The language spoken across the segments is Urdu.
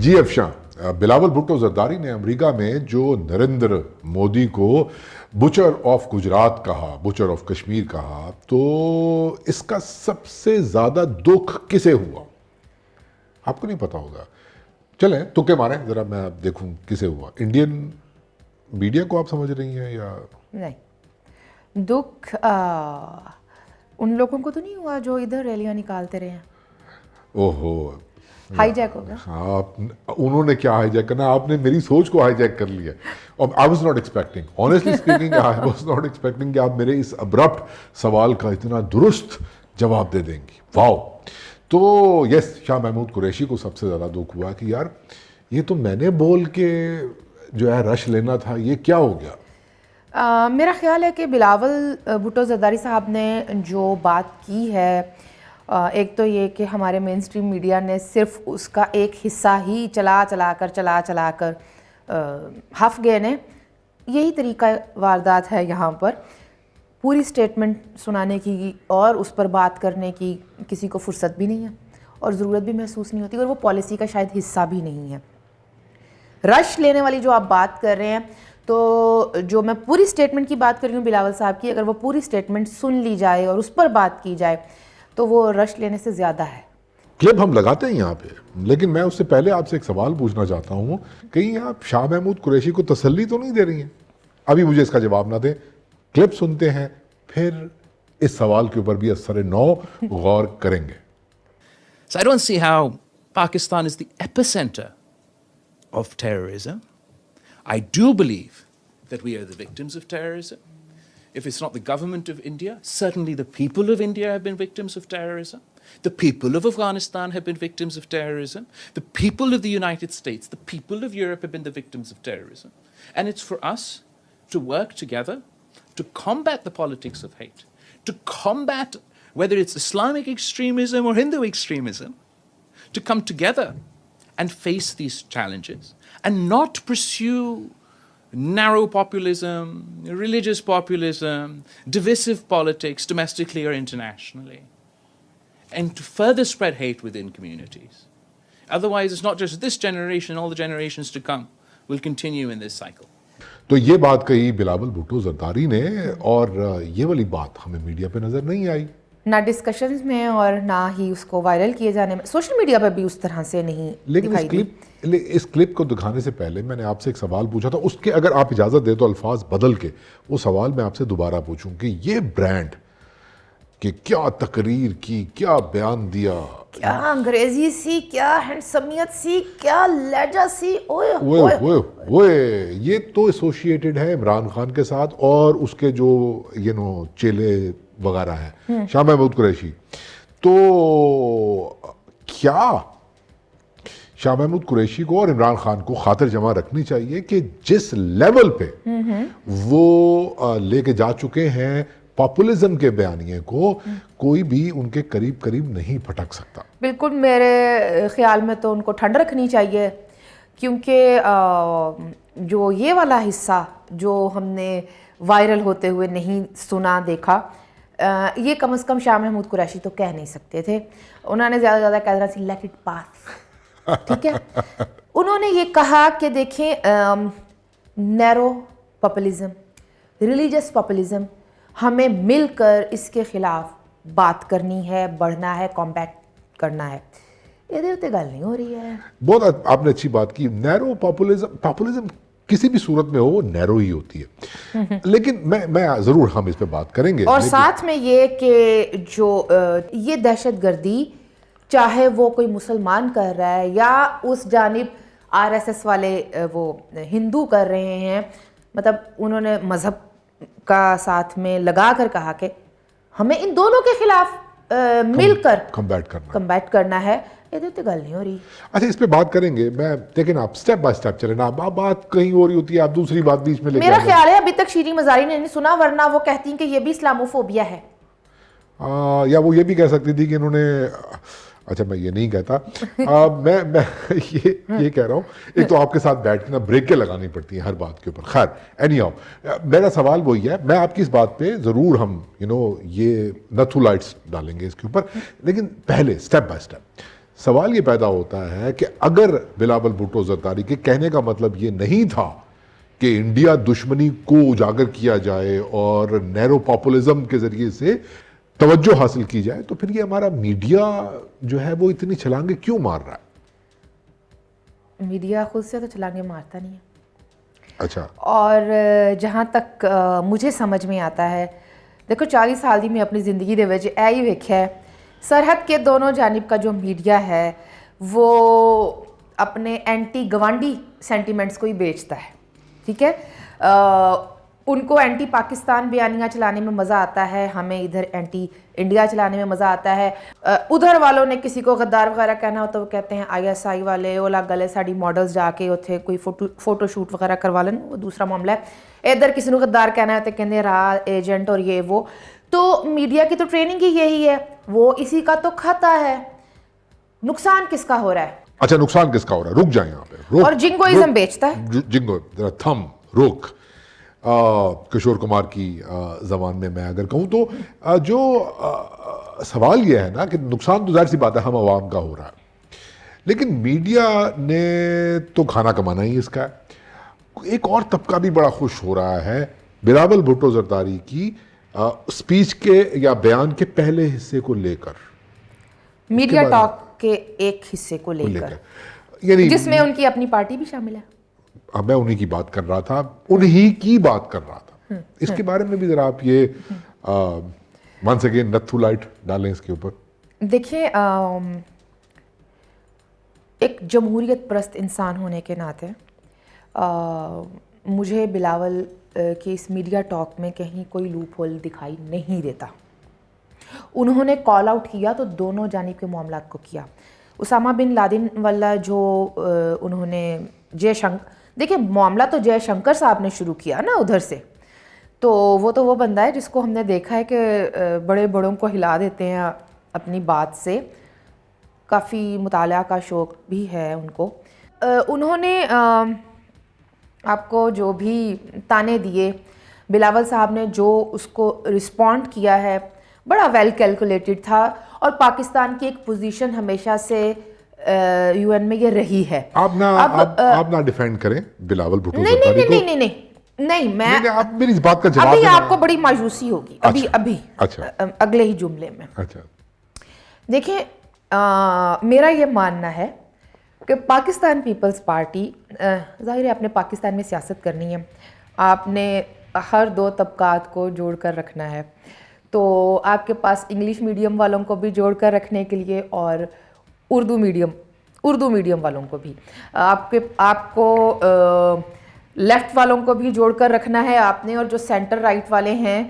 جی افشاں، بلاول بھٹو زرداری نے امریکہ میں جو نریندر مودی کو بچر آف گجرات کہا، بچر آف کشمیر کہا، تو اس کا سب سے زیادہ دکھ کسے ہوا؟ آپ کو نہیں پتا ہوگا، چلیں تکے ماریں ذرا، میں آپ دیکھوں کسے ہوا. انڈین میڈیا کو آپ سمجھ رہی ہیں یا نہیں؟ دکھ ان لوگوں کو تو نہیں ہوا جو ادھر ریلیاں نکالتے رہے ہیں؟ اوہو، ہائی جیک ہوگا. انہوں نے کیا ہائی جیک کرنا، آپ نے میری سوچ کو ہائی جیک کر لیا. اور I was not expecting, honestly speaking I was not expecting کہ آپ میرے اس ابرپٹ سوال کا اتنا درست جواب دے دیں گی. واو. تو یس، شاہ محمود قریشی کو سب سے زیادہ دکھ ہوا کہ یار یہ تو میں نے بول کے جو ہے رش لینا تھا، یہ کیا ہو گیا؟ میرا خیال ہے کہ بلاول بھٹو زرداری صاحب نے جو بات کی ہے، ایک تو یہ کہ ہمارے مین اسٹریم میڈیا نے صرف اس کا ایک حصہ ہی چلا کر ہف گئے نے. یہی طریقہ واردات ہے یہاں پر، پوری سٹیٹمنٹ سنانے کی اور اس پر بات کرنے کی کسی کو فرصت بھی نہیں ہے اور ضرورت بھی محسوس نہیں ہوتی، اور وہ پالیسی کا شاید حصہ بھی نہیں ہے. رش لینے والی جو آپ بات کر رہے ہیں، تو جو میں پوری سٹیٹمنٹ کی بات کر رہی ہوں بلاول صاحب کی، اگر وہ پوری سٹیٹمنٹ سن لی جائے اور اس پر بات کی جائے تو وہ رش لینے سے زیادہ ہے. کلپ ہم لگاتے ہیں یہاں پہ، لیکن میں اس سے پہلے آپ سے ایک سوال پوچھنا چاہتا ہوں، کہیں آپ شاہ محمود قریشی کو تسلی تو نہیں دے رہی ہیں؟ ابھی مجھے اس کا جواب نہ دیں، کلپ سنتے ہیں، پھر اس سوال کے اوپر بھی اثر نو غور کریں گے. So I don't see how Pakistan is the epicenter of terrorism. I do believe that we are the victims of terrorism. If it's not the government of India, certainly the people of India have been victims of terrorism. The people of Afghanistan have been victims of terrorism. The people of the United States, the people of Europe have been the victims of terrorism. And it's for us to work together to combat the politics of hate, to combat whether it's Islamic extremism or Hindu extremism, to come together and face these challenges and not pursue narrow populism, religious populism, divisive politics domestically or internationally, and to further spread hate within communities. Otherwise, it's not just this generation, all the generations to come will continue in this cycle. تو یہ بات کہی بلاول بھٹو زرداری نے، اور یہ والی بات ہمیں میڈیا پہ نظر نہیں آئی، نہ ڈسکشنز میں اور نہ ہی اس کو وائرل کیے جانے میں، سوشل میڈیا پہ بھی اس طرح سے نہیں دکھائی دی. لیکن اس کلپ کو دکھانے سے پہلے میں نے آپ سے ایک سوال پوچھا تھا، اس کے اگر آپ اجازت دیں تو الفاظ بدل کے وہ سوال میں آپ سے دوبارہ پوچھوں کہ یہ برانڈ کہ کیا تقریر کی، کیا بیان دیا، کیا انگریزی سی، کیا ہینڈسمیت سی، کیا لہجہ سی، یہ تو ایسوسیٹڈ ہے عمران خان کے ساتھ اور اس کے جو چیلے وغیرہ ہیں، شاہ محمود قریشی. تو کیا شاہ محمود قریشی کو اور عمران خان کو خاطر جمع رکھنی چاہیے کہ جس لیول پہ وہ لے کے جا چکے ہیں پاپولزم کے بیانیے کو، کوئی بھی ان کے قریب نہیں پھٹک سکتا؟ بالکل میرے خیال میں تو ان کو ٹھنڈ رکھنی چاہیے، کیونکہ جو یہ والا حصہ جو ہم نے وائرل ہوتے ہوئے نہیں سنا دیکھا، یہ کم از کم شاہ محمود قریشی تو کہہ نہیں سکتے تھے. انہوں نے زیادہ کہہ دینا سی لیٹ اٹ پاس، ٹھیک ہے. انہوں نے یہ کہا کہ دیکھیں نیرو پاپولزم، ریلیجس پاپولزم، ہمیں مل کر اس کے خلاف بات کرنی ہے، بڑھنا ہے، کمبیٹ کرنا ہے. یہ تے گل نہیں ہو رہی ہے. بہت آپ نے اچھی بات کی. نیرو پاپولزم کسی بھی صورت میں ہو وہ نیرو ہی ہوتی ہے، لیکن میں ضرور ہم اس پہ بات کریں گے. اور ساتھ میں یہ کہ جو یہ دہشت گردی، چاہے وہ کوئی مسلمان کر رہا ہے یا اس جانب RSS والے وہ ہندو کر رہے ہیں، مطلب انہوں نے مذہب کا ساتھ میں لگا کر کہا کہ ہمیں ان دونوں کے خلاف مل کر کمبیٹ کرنا ہے. یہ تو گل نہیں ہو رہی. اچھا، اس پہ بات کریں گے، میں لیکن آپ سٹیپ بائی سٹیپ چلیں نا، آپ بات کہیں ہو رہی ہوتی ہے، آپ دوسری بات بیچ میں لے کے. میرا خیال ہے ابھی تک شیریں مزاری نے نہیں سنا، ورنہ وہ کہتی ہیں کہ یہ بھی اسلاموفوبیا ہے. یا وہ یہ بھی کہہ سکتی تھی کہ انہوں نے، اچھا میں یہ نہیں کہتا، میں یہ کہہ رہا ہوں، ایک تو آپ کے ساتھ بیٹھ کے نا بریکیں لگانی پڑتی ہیں ہر بات کے اوپر. خیر اینی ہاؤ، میرا سوال وہی ہے، میں آپ کی اس بات پہ ضرور ہم یہ نتھو لائٹس ڈالیں گے اس کے اوپر، لیکن پہلے سٹیپ بائی سٹیپ سوال یہ پیدا ہوتا ہے کہ اگر بلاول بھٹو زرداری کے کہنے کا مطلب یہ نہیں تھا کہ انڈیا دشمنی کو اجاگر کیا جائے اور نیرو پاپولزم کے ذریعے سے توجہ حاصل کی جائے، تو پھر یہ ہمارا میڈیا جو ہے وہ اتنی چھلانگیں کیوں مار رہا ہے؟ میڈیا خود سے تو چھلانگیں مارتا نہیں ہے. اچھا. اور جہاں تک مجھے سمجھ میں آتا ہے، دیکھو 40 سال دی میں اپنی زندگی دے وچ ہی ویکھیا ہے سرحد کے دونوں جانب کا جو میڈیا ہے وہ اپنے اینٹی گوانڈی سینٹیمنٹس کو ہی بیچتا ہے. ٹھیک ہے، ان کو اینٹی پاکستان بیانیاں چلانے میں مزہ آتا ہے، ہمیں ادھر اینٹی انڈیا چلانے میں مزہ آتا ہے. ادھر والوں نے کسی کو غدار وغیرہ کہنا ہو تو وہ کہتے ہیں ISI والے اولا گلے ساڈی ماڈلز جا کے اتنے کوئی فوٹو شوٹ وغیرہ کروا لیں، وہ دوسرا معاملہ ہے. ادھر کسی کو غدار کہنا ہے تو کہتے ہیں راہ ایجنٹ اور یہ وہ. تو میڈیا کی تو ٹریننگ ہی یہی ہے، وہ اسی کا تو کھاتا ہے. نقصان کس کا ہو رہا ہے؟ اچھا، نقصان کس کا ہو رہا ہے؟ رک جائیں یہاں پہ. اور جنگوئزم بیچتا ہے. جنگو تھم روک. کشور کمار کی زبان میں اگر کہوں تو جو سوال یہ ہے نا کہ نقصان تو ظاہر سی بات ہے ہم عوام کا ہو رہا ہے، لیکن میڈیا نے تو کھانا کمانا ہی اس کا ہے. ایک اور طبقہ بھی بڑا خوش ہو رہا ہے بلاول بھٹو زرداری کی سپیچ کے یا بیان کے پہلے حصے کو لے کر، میڈیا ٹاک کے ایک حصے کو لے کر، یعنی جس میں ان کی اپنی پارٹی بھی شامل ہے. میں انہی کی بات کر رہا تھا، انہی کی بات کر رہا تھا. اس کے بارے میں بھی ذرا آپ یہ ونس اگین نتھو لائٹ ڈالیں اس کے اوپر. دیکھیں، ایک جمہوریت پرست انسان ہونے کے ناطے مجھے بلاول کے اس میڈیا ٹاک میں کہیں کوئی لوپ ہول دکھائی نہیں دیتا. انہوں نے کال آؤٹ کیا تو دونوں جانب کے معاملات کو کیا. اسامہ بن لادن والا جو انہوں نے دیکھیں معاملہ تو جے شنکر صاحب نے شروع کیا نا ادھر سے، تو وہ بندہ ہے جس کو ہم نے دیکھا ہے کہ بڑے بڑوں کو ہلا دیتے ہیں اپنی بات سے. کافی مطالعہ کا شوق بھی ہے ان کو. انہوں نے آپ کو جو بھی تانے دیے، بلاول صاحب نے جو اس کو رسپونڈ کیا ہے بڑا ویل کیلکولیٹڈ تھا. اور پاکستان کی ایک پوزیشن ہمیشہ سے UN میں یہ رہی ہے. آپ نہ ڈیفینڈ کریں بلاول بھٹو زرداری کو. نہیں میں آپ میری اس بات کا جواب ابھی آپ کو بڑی مایوسی ہوگی ابھی اگلے ہی جملے میں. اچھا دیکھیں، میرا یہ ماننا ہے کہ پاکستان پیپلز پارٹی، ظاہر ہے آپ نے پاکستان میں سیاست کرنی ہے، آپ نے ہر دو طبقات کو جوڑ کر رکھنا ہے. تو آپ کے پاس انگلش میڈیم والوں کو بھی جوڑ کر رکھنے کے لیے اور اردو میڈیم والوں کو بھی، آپ کو لیفٹ والوں کو بھی جوڑ کر رکھنا ہے آپ نے. اور جو سینٹر رائٹ والے ہیں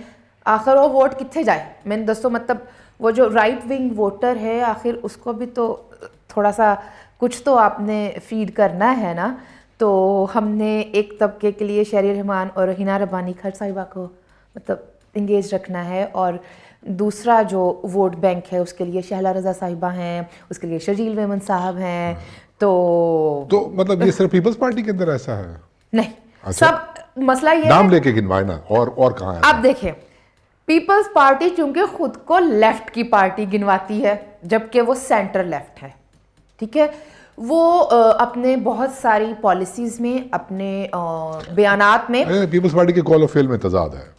آخر وہ ووٹ کتنے جائے میں نے دسو، مطلب وہ جو رائٹ ونگ ووٹر ہے آخر اس کو بھی تو تھوڑا سا کچھ تو آپ نے فیڈ کرنا ہے نا. تو ہم نے ایک طبقے کے لیے شہری رحمان اور ہنا ربانی کھر صاحبہ کو مطلب انگیج رکھنا ہے، اور دوسرا جو ووٹ بینک ہے اس کے لیے شہلا رضا صاحبہ ہیں، اس کے لیے شرجیل میمن صاحب ہیں. تو مطلب یہ صرف پیپلز پارٹی کے اندر ایسا ہے؟ نہیں، سب مسئلہ یہ نام لے کے گنوائے نا. اور کہاں ہے؟ آپ دیکھیں، پیپلز پارٹی چونکہ خود کو لیفٹ کی پارٹی گنواتی ہے جبکہ وہ سینٹر لیفٹ ہے. ٹھیک ہے، وہ اپنے بہت ساری پالیسیز میں، اپنے بیانات میں پیپلز پارٹی کے کال آف فیل میں تضاد ہے.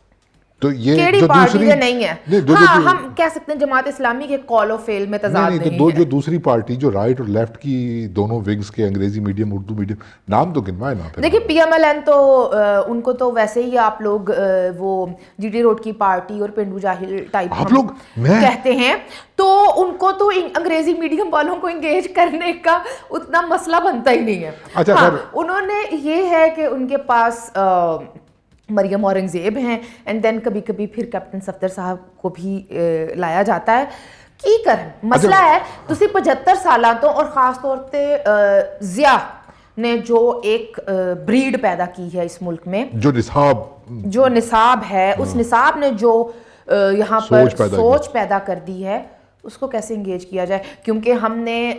تو یہ کیڑی جو پارٹی دوسری نہیں ہے، ہاں ہم کہہ سکتے ہیں جماعت اسلامی کے کال آف فیل میں تضاد نہیں ہے. جو دوسری پارٹی جو رائٹ اور لیفٹ کی دونوں ونگز کے، انگریزی میڈیم اردو میڈیم، نام تو گنوائے نا. دیکھیے PMLN تو ان کو تو ویسے ہی آپ لوگ وہ GT روڈ کی پارٹی اور پنڈو جاہل ٹائپ آپ لوگ کہتے ہیں، تو ان کو تو انگریزی میڈیم والوں کو انگیج کرنے کا اتنا مسئلہ بنتا ہی نہیں ہے. اچھا، انہوں نے یہ ہے کہ ان کے پاس مریم اورنگزیب ہیں، اینڈ دین کبھی کبھی پھر کیپٹن صفدر صاحب کو بھی لایا جاتا ہے. کی کرن مسئلہ ہے تسی 75 سالاں تو، اور خاص طور تے ضیاء نے جو ایک بریڈ پیدا کی ہے اس ملک میں، جو نصاب ہے، اس نصاب نے جو یہاں پر سوچ پیدا کر دی ہے، اس کو کیسے انگیج کیا جائے؟ کیونکہ ہم نے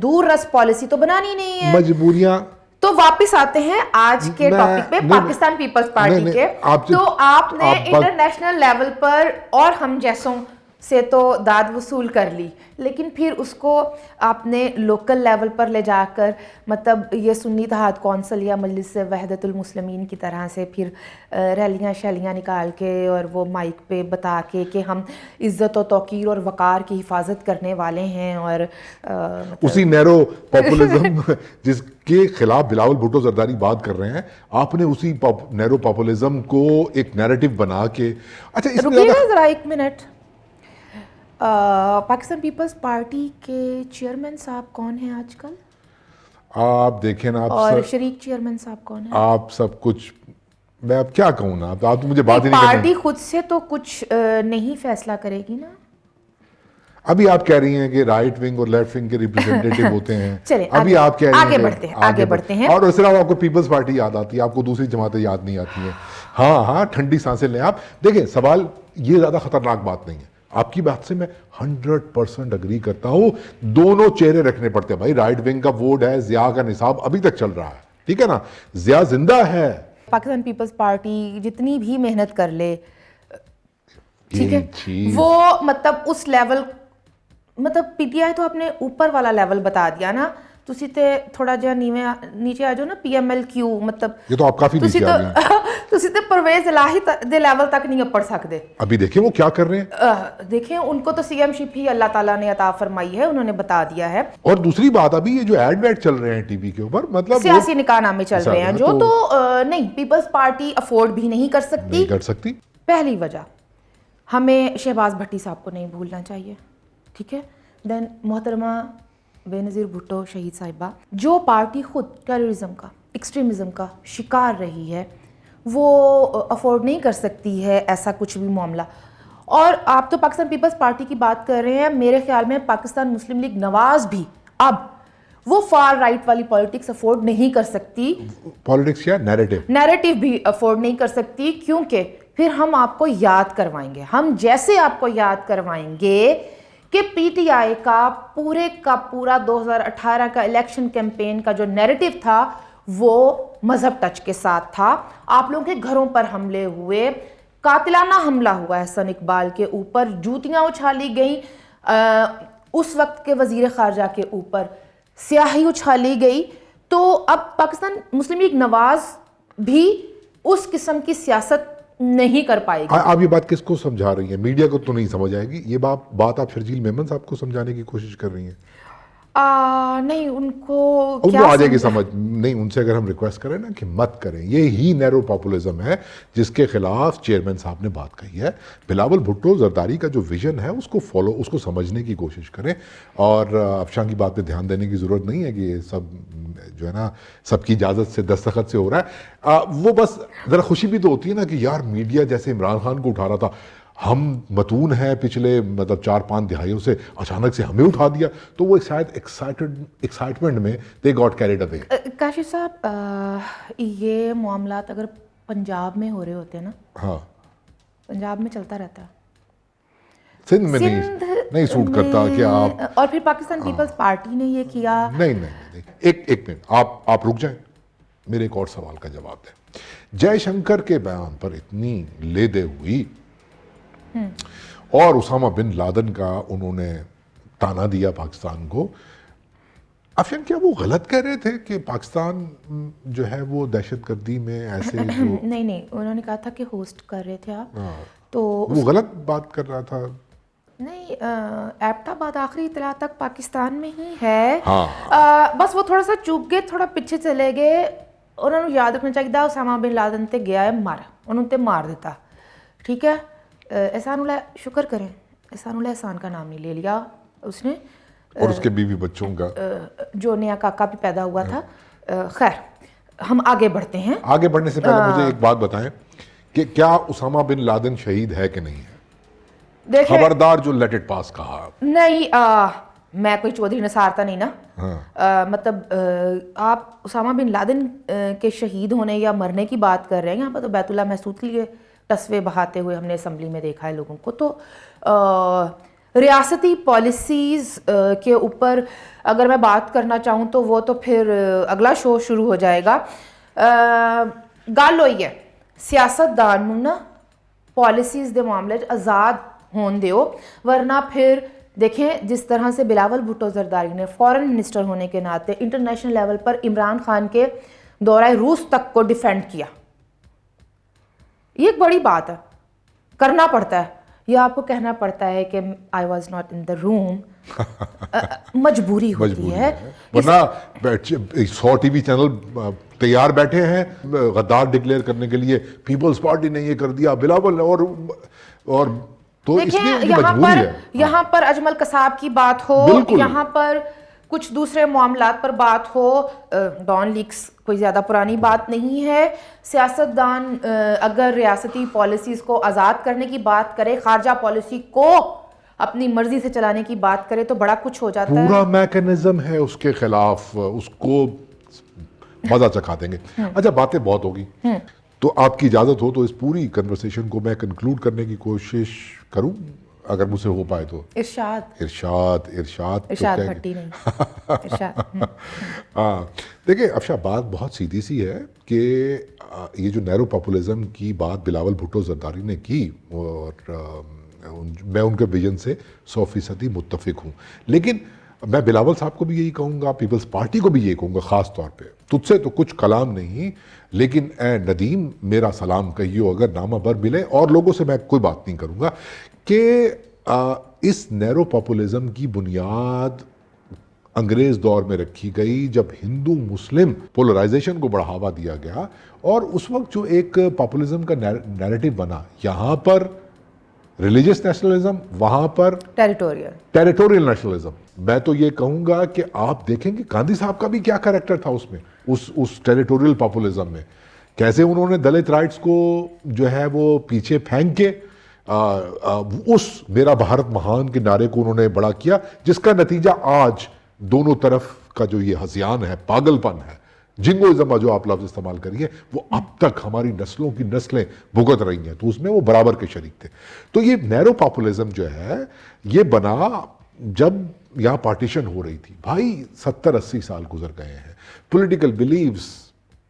دور رس پالیسی تو بنانی نہیں ہے. مجبوریاں. تو واپس آتے ہیں آج کے ٹاپک پہ، پاکستان پیپلز پارٹی کے. تو آپ نے انٹرنیشنل لیول پر اور ہم جیسوں سے تو داد وصول کر لی, لیکن پھر اس کو آپ نے لوکل لیول پر لے جا کر مطلب یہ سنی اتحاد کونسل یا مجلس وحدت المسلمین کی طرح سے پھر ریلیاں شیلیاں نکال کے اور وہ مائک پہ بتا کے کہ ہم عزت و توقیر اور وقار کی حفاظت کرنے والے ہیں, اور اسی نیرو پاپولزم جس کے خلاف بلاول بھٹو زرداری بات کر رہے ہیں, آپ نے اسی نیرو پاپولزم کو ایک نیریٹو بنا کے. اچھا اس میں رکیے گا ذرا ایک منٹ, پاکستان پیپلز پارٹی کے چیئرمین صاحب کون ہیں آج کل؟ آپ دیکھیں نا, اور شریک چیئرمین صاحب کون ہیں؟ آپ سب کچھ, میں اب کیا کہوں نا, آپ تو مجھے بات ہی نہیں کرنا. پارٹی خود سے تو کچھ نہیں فیصلہ کرے گی نا. ابھی آپ کہہ رہی ہیں کہ رائٹ ونگ اور لیفٹ ونگ کے ریپرزینٹیٹو ہوتے ہیں. چلیں ابھی آپ کہہ رہی ہیں آگے بڑھتے ہیں. اور اس طرح آپ کو پیپلز پارٹی یاد آتی ہے, آپ کو دوسری جماعتیں یاد نہیں آتی ہیں. ہاں ٹھنڈی سانسیں لیں آپ. دیکھیں سوال یہ زیادہ خطرناک بات نہیں ہے, آپ کی بات سے میں 100% اگری کرتا ہوں. دونوں چہرے رکھنے پڑتے ہیں بھائی. رائٹ ونگ کا ووٹ ہے, ضیاء کا نصاب ابھی تک چل رہا ہے, ٹھیک ہے نا, ضیاء زندہ ہے. پاکستان پیپلز پارٹی جتنی بھی محنت کر لے, ٹھیک ہے, چیز وہ مطلب اس لیول, مطلب پی ٹی آئی تو اپنے اوپر والا لیول بتا دیا نا. تسی تے تھوڑا جہا نیچے آ جاؤ نا, پی ایم ایل کیو, مطلب یہ تو آپ کافی نیچے آ گئے. تسی تے پرویز الہی دے لیول تک نہیں اپڑ سکتے. ابھی دیکھیں وہ کیا کر رہے ہیں. دیکھیں ان کو تو سی ایم شپ ہی اللہ تعالیٰ نے عطا فرمائی ہے, انہوں نے بتا دیا ہے. اور دوسری بات, ابھی یہ جو ایڈ ویڈ چل رہے ہیں ٹی وی کے اوپر, مطلب سیاسی نکاح نامے چل رہے ہیں جو تو نہیں, پیپلز پارٹی افورڈ بھی نہیں کر سکتی. پہلی وجہ, ہمیں شہباز بھٹی صاحب کو نہیں بھولنا چاہیے, ٹھیک ہے. دین محترمہ بے نظیر بھٹو شہید صاحبہ, جو پارٹی خود ٹیررزم کا, ایکسٹریمزم کا شکار رہی ہے, وہ افورڈ نہیں کر سکتی ہے ایسا کچھ بھی معاملہ. اور آپ تو پاکستان پیپلز پارٹی کی بات کر رہے ہیں, میرے خیال میں پاکستان مسلم لیگ نواز بھی اب وہ فار رائٹ والی پالیٹکس افورڈ نہیں کر سکتی. پالیٹکس کیا, نیریٹو بھی افورڈ نہیں کر سکتی, کیونکہ پھر ہم آپ کو یاد کروائیں گے, ہم جیسے آپ کو یاد کروائیں گے کہ پی ٹی آئی کا پورا 2018 کا الیکشن کیمپین کا جو نیریٹو تھا وہ مذہب ٹچ کے ساتھ تھا. آپ لوگوں کے گھروں پر حملے ہوئے, قاتلانہ حملہ ہوا احسن اقبال کے اوپر, جوتیاں اچھالی گئیں, اس وقت کے وزیر خارجہ کے اوپر سیاہی اچھالی گئی. تو اب پاکستان مسلم لیگ نواز بھی اس قسم کی سیاست نہیں کر پائے گی. آپ یہ بات کس کو سمجھا رہی ہیں؟ میڈیا کو تو نہیں سمجھ آئے گی یہ بات آپ شرجیل میمن صاحب کو سمجھانے کی کوشش کر رہی ہیں؟ نہیں, ان کو آ جائے گی سمجھ. نہیں, ان سے اگر ہم ریکویسٹ کریں نا کہ مت کریں, یہی نیرو پاپولزم ہے جس کے خلاف چیئرمین صاحب نے بات کہی ہے. بلاول بھٹو زرداری کا جو ویژن ہے اس کو فالو, اس کو سمجھنے کی کوشش کریں. اور افشاں کی بات پہ دھیان دینے کی ضرورت نہیں ہے کہ یہ سب جو ہے نا سب کی اجازت سے, دستخط سے ہو رہا ہے. وہ بس ذرا خوشی بھی تو ہوتی ہے نا کہ یار میڈیا جیسے عمران خان کو اٹھا رہا تھا, ہم متون ہیں پچھلے مطلب 4-5 دہائیوں سے, اچانک سے ہمیں اٹھا دیا, تو وہ شاید ایکسائٹمنٹ میں they got carried away. Kashif صاحب, یہ معاملات اگر پنجاب میں ہو رہے ہوتے ہیں نا, ہاں پنجاب میں چلتا رہتا ہے, سندھ میں نہیں سوٹ کرتا کہ آپ, اور پھر پاکستان پیپلز پارٹی نے یہ کیا. نہیں, ایک منٹ آپ رک جائیں, میرے ایک اور سوال کا جواب دیں. جے شنکر کے بیان پر اتنی لے دے ہوئی اور اسامہ بن لادن کا انہوں نے تانا دیا پاکستان کو, افشان کیا وہ غلط کہہ رہے تھے کہ پاکستان جو ہے وہ دہشت گردی میں ایسے نہیں, انہوں نے کہا تھا کہ ہوسٹ کر رہے تھے آپ, تو وہ غلط بات کر رہا تھا. نہیں, ایبٹ آباد آخری اطلاع تک پاکستان میں ہی ہے. ہاں, بس وہ تھوڑا سا چوک گئے, تھوڑا پیچھے چلے گئے. انہوں نے یاد رکھنا چاہیے اسامہ بن لادن تے گیا ہے مر, انہوں نے مار دیتا, ٹھیک ہے. احسان اللہ شکر کریں, احسان اللہ احسان کا نام نہیں لے لیا اس نے, اور اس کے بیوی بچوں کا جو نیا کاکا بھی پیدا ہوا تھا. خیر, ہم آگے بڑھتے ہیں. آگے بڑھنے سے پہلے مجھے ایک بات بتائیں کہ کیا اسامہ بن لادن شہید ہے کہ نہیں ہے؟ خبردار جو لیٹ اٹ پاس کہا. نہیں, میں کوئی چودھری نثارتا نہیں نا, مطلب آپ اسامہ بن لادن کے شہید ہونے یا مرنے کی بات کر رہے ہیں. یہاں پر تو بیت اللہ محسود کے لیے تصوے بہاتے ہوئے ہم نے اسمبلی میں دیکھا ہے لوگوں کو. تو ریاستی پالیسیز کے اوپر اگر میں بات کرنا چاہوں تو وہ تو پھر اگلا شو شروع ہو جائے گا. گل ہوئی ہے سیاست دان نا پالیسیز دے معاملے آزاد ہون دیو, ورنہ پھر دیکھیں جس طرح سے بلاول بھٹو زرداری نے فورن منسٹر ہونے کے ناطے انٹرنیشنل لیول پر عمران خان کے دورہ روس تک کو ڈیفینڈ کیا, یہ ایک بڑی بات ہے, کرنا پڑتا ہے, یا آپ کو کہنا پڑتا ہے کہ آئی واز ناٹ ان دا روم, مجبوری ہوتی ہے. ورنہ 100 ٹی وی چینل تیار بیٹھے ہیں غدار ڈکلیئر کرنے کے لیے, پیپلز پارٹی نے یہ کر دیا, بلاول اور تو اس لیے ان کی مجبوری ہے. یہاں پر اجمل قصاب کی بات ہو, یہاں پر کچھ دوسرے معاملات پر بات ہو, ڈان لیکس کوئی زیادہ پرانی بات نہیں ہے. سیاستدان اگر ریاستی پالیسیز کو آزاد کرنے کی بات کرے, خارجہ پالیسی کو اپنی مرضی سے چلانے کی بات کرے, تو بڑا کچھ ہو جاتا ہے. پورا میکنزم ہے اس کے خلاف, اس کو مزہ چکھا دیں گے. اچھا باتیں بہت ہوگی, تو آپ کی اجازت ہو تو اس پوری کنورسیشن کو میں کنکلوڈ کرنے کی کوشش کروں اگر مجھ سے ہو پائے تو. ارشاد بھٹی نہیں, ارشاد. ہاں دیکھیں افشا, بات بہت سیدھی سی ہے کہ یہ جو نیرو پاپولزم کی بات بلاول بھٹو زرداری نے کی, اور میں ان کے ویژن سے 100% متفق ہوں, لیکن میں بلاول صاحب کو بھی یہی کہوں گا, پیپلز پارٹی کو بھی یہی کہوں گا خاص طور پہ, تجھ سے تو کچھ کلام نہیں لیکن اے ندیم میرا سلام کہیو اگر نامہ بر ملے, اور لوگوں سے میں کوئی بات نہیں کروں گا کہ اس نیرو پاپولزم کی بنیاد انگریز دور میں رکھی گئی جب ہندو مسلم پولرائزیشن کو بڑھاوا دیا گیا, اور اس وقت جو ایک پاپولزم کا نیریٹو بنا, یہاں پر ریلیجس نیشنلزم, وہاں پر ٹیریٹوریل نیشنلزم. میں تو یہ کہوں گا کہ آپ دیکھیں کہ گاندھی صاحب کا بھی کیا کریکٹر تھا اس میں, اس ٹیریٹوریل پاپولزم میں, کیسے انہوں نے دلت رائٹس کو جو ہے وہ پیچھے پھینک کے اس میرا بھارت مہان کے نعرے کو انہوں نے بڑا کیا, جس کا نتیجہ آج دونوں طرف کا جو یہ ہذیان ہے, پاگل پن ہے, جنگوازم جو آپ لفظ استعمال کریے, وہ اب تک ہماری نسلوں کی نسلیں بھگت رہی ہیں, تو اس میں وہ برابر کے شریک تھے. تو یہ نیرو پاپولزم جو ہے یہ بنا جب یہاں پارٹیشن ہو رہی تھی. بھائی 70-80 سال گزر گئے ہیں, پولیٹیکل بیلیفز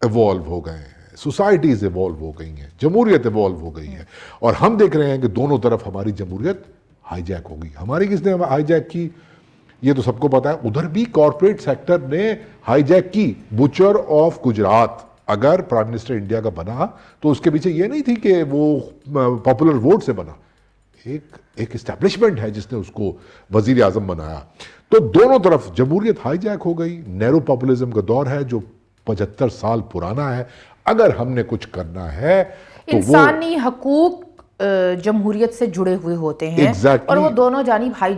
ایوالو ہو گئے ہیں, سوسائٹیز ایوالو ہو گئی ہیں, جمہوریت ایوالو ہو گئی ہے, اور ہم دیکھ رہے ہیں کہ دونوں طرف ہماری جمہوریت ہائی جیک ہو گئی. ہماری کس نے ہائی جیک کی یہ تو سب کو پتا ہے, ادھر بھی کارپوریٹ سیکٹر نے ہائی جیک کی. بچر آف گجرات اگر پرائم منسٹر انڈیا کا بنا تو اس کے پیچھے یہ نہیں تھی کہ وہ پاپولر ووٹ سے بنا, ایک اسٹیبلشمنٹ ہے جس نے اس کو وزیر اعظم بنایا. تو دونوں طرف جمہوریت ہائی جیک ہو گئی. نیرو پاپولزم کا دور ہے جو 75 سال پرانا ہے. اگر ہم نے کچھ کرنا ہے تو انسانی حقوق جمہوریت سے جڑے ہوئے ہوتے ہیں, اور وہ دونوں جانب ہائی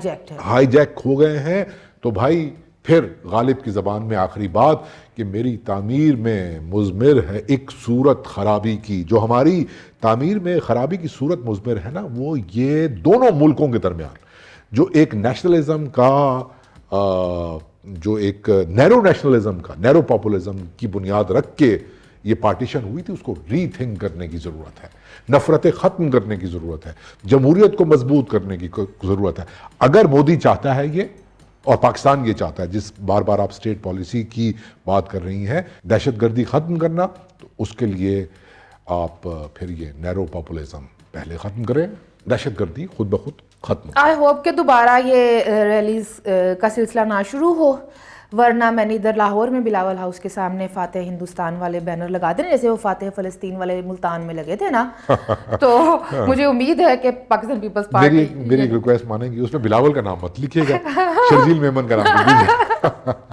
جیک ہو گئے ہیں. تو بھائی پھر غالب کی زبان میں آخری بات کہ میری تعمیر میں مضمر ہے ایک صورت خرابی کی. جو ہماری تعمیر میں خرابی کی صورت مضمر ہے نا, وہ یہ دونوں ملکوں کے درمیان جو ایک نیشنلزم کا جو ایک نیرو نیشنلزم کا, نیرو پاپولزم کی بنیاد رکھ کے یہ پارٹیشن ہوئی تھی, اس کو ری تھنک کرنے کی ضرورت ہے, نفرتیں ختم کرنے کی ضرورت ہے, جمہوریت کو مضبوط کرنے کی ضرورت ہے. اگر مودی چاہتا ہے یہ, اور پاکستان یہ چاہتا ہے, جس بار بار آپ اسٹیٹ پالیسی کی بات کر رہی ہیں, دہشت گردی ختم کرنا, تو اس کے لیے آپ پھر یہ نیرو پاپولزم پہلے ختم کریں, دہشت گردی خود بخود ختم. آئی ہوپ کہ دوبارہ یہ ریلیز کا سلسلہ نہ شروع ہو, ورنہ میں نے ادھر لاہور میں بلاول ہاؤس کے سامنے فاتح ہندوستان والے بینر لگا دیں, جیسے وہ فاتح فلسطین والے ملتان میں لگے تھے نا. تو مجھے امید ہے کہ پاکستان پیپلز پارٹی میری ریکویسٹ مانیں گی, اس میں بلاول کا نام مت لکھیے گا, شرجیل میمن کا نام لکھیے.